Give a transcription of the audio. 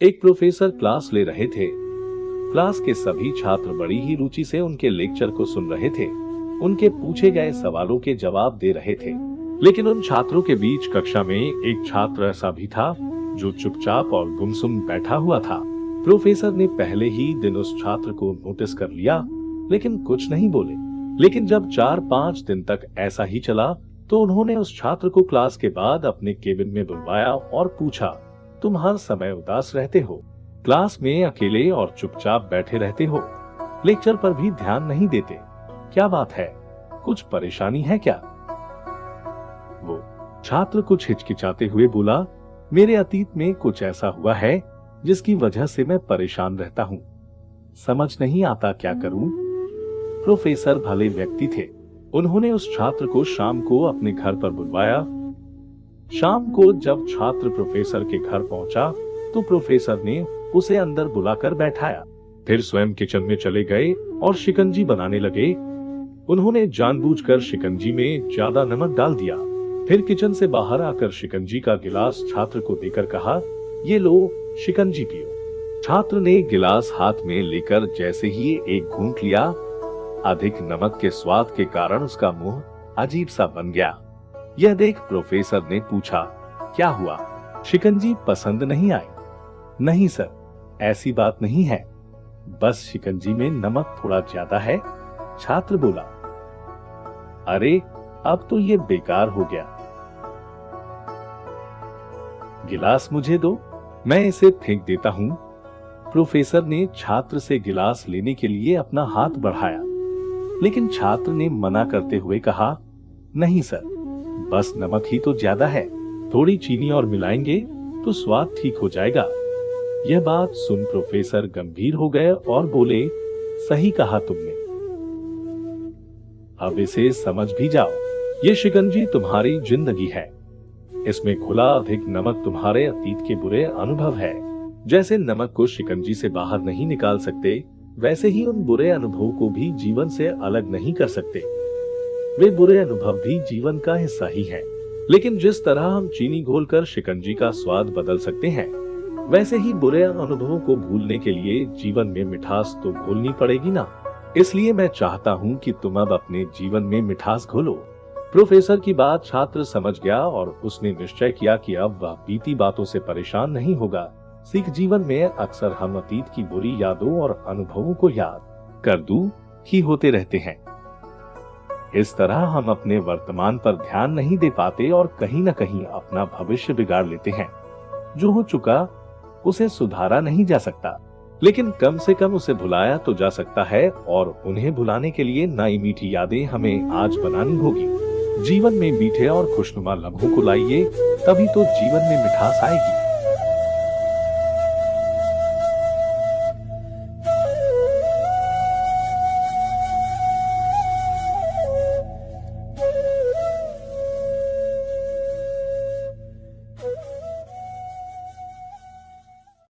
एक professor class ले रहे थे। क्लास के सभी छात्र बड़ी ही रुचि से उनके लेक्चर को सुन रहे थे। उनके पूछे गए सवालों के जवाब दे रहे थे। लेकिन उन छात्रों के बीच कक्षा में एक छात्र ऐसा भी था जो चुपचाप और गुमसुम बैठा हुआ था। प्रोफेसर ने पहले ही दिन उस छात्र को नोटिस कर लिया, लेकिन कुछ नहीं बोले। लेकिन जब 4-5 दिन तक ऐसा ही चला तो उन्होंने उस छात्र को क्लास के बाद अपने केबिन में बुलवाया और पूछा, तुम हर समय उदास रहते हो, क्लास में अकेले और चुपचाप बैठे रहते हो, लेक्चर पर भी ध्यान नहीं देते, क्या बात है, कुछ परेशानी है क्या? वो छात्र कुछ हिचकिचाते हुए बोला, मेरे अतीत में कुछ ऐसा हुआ है जिसकी वजह से मैं परेशान रहता हूँ, समझ नहीं आता क्या करूं। प्रोफेसर भले व्यक्ति थे। उन्होंने उस छात्र को शाम को अपने घर पर बुलवाया। शाम को जब छात्र प्रोफेसर के घर पहुंचा तो प्रोफेसर ने उसे अंदर बुलाकर बैठाया। फिर स्वयं किचन में चले गए और शिकंजी बनाने लगे। उन्होंने जानबूझकर शिकंजी में ज्यादा नमक डाल दिया। फिर किचन से बाहर आकर शिकंजी का गिलास छात्र को देकर कहा, ये लो शिकंजी पियो। छात्र ने गिलास हाथ में लेकर जैसे ही एक घूंट लिया, अधिक नमक के स्वाद के कारण उसका मुंह अजीब सा बन गया। यह देख प्रोफेसर ने पूछा, क्या हुआ, शिकंजी पसंद नहीं आई? नहीं सर, ऐसी बात नहीं है, बस शिकंजी में नमक थोड़ा ज्यादा है, छात्र बोला। अरे अब तो ये बेकार हो गया, गिलास मुझे दो, मैं इसे फेंक देता हूं। प्रोफेसर ने छात्र से गिलास लेने के लिए अपना हाथ बढ़ाया, लेकिन छात्र ने मना करते हुए कहा, नहीं सर, बस नमक ही तो ज्यादा है, थोड़ी चीनी और मिलाएंगे तो स्वाद ठीक हो जाएगा। यह बात सुन प्रोफेसर गंभीर हो गए और बोले, सही कहा तुमने, अब इसे समझ भी जाओ, ये शिकंजी तुम्हारी जिंदगी है, इसमें घुला अधिक नमक तुम्हारे अतीत के बुरे अनुभव है। जैसे नमक को शिकंजी से बाहर नहीं निकाल सकते, वैसे ही उन बुरे अनुभवों को भी जीवन से अलग नहीं कर सकते। वे बुरे अनुभव भी जीवन का हिस्सा ही हैं। लेकिन जिस तरह हम चीनी घोलकर शिकंजी का स्वाद बदल सकते हैं, वैसे ही बुरे अनुभवों को भूलने के लिए जीवन में मिठास तो घोलनी पड़ेगी ना। इसलिए मैं चाहता हूँ कि तुम अब अपने जीवन में मिठास घोलो। प्रोफेसर की बात छात्र समझ गया और उसने निश्चय किया कि अब वह बीती बातों से परेशान नहीं होगा। सीख जीवन में अक्सर हम अतीत की बुरी यादों और अनुभवों को याद कर दूं ही होते रहते हैं। इस तरह हम अपने वर्तमान पर ध्यान नहीं दे पाते और कहीं न कहीं अपना भविष्य बिगाड़ लेते हैं। जो हो चुका उसे सुधारा नहीं जा सकता, लेकिन कम से कम उसे भुलाया तो जा सकता है, और उन्हें भुलाने के लिए नई मीठी यादें हमें आज बनानी होगी। जीवन में मीठे और खुशनुमा लम्हों को लाइए, तभी तो जीवन में मिठास आएगी।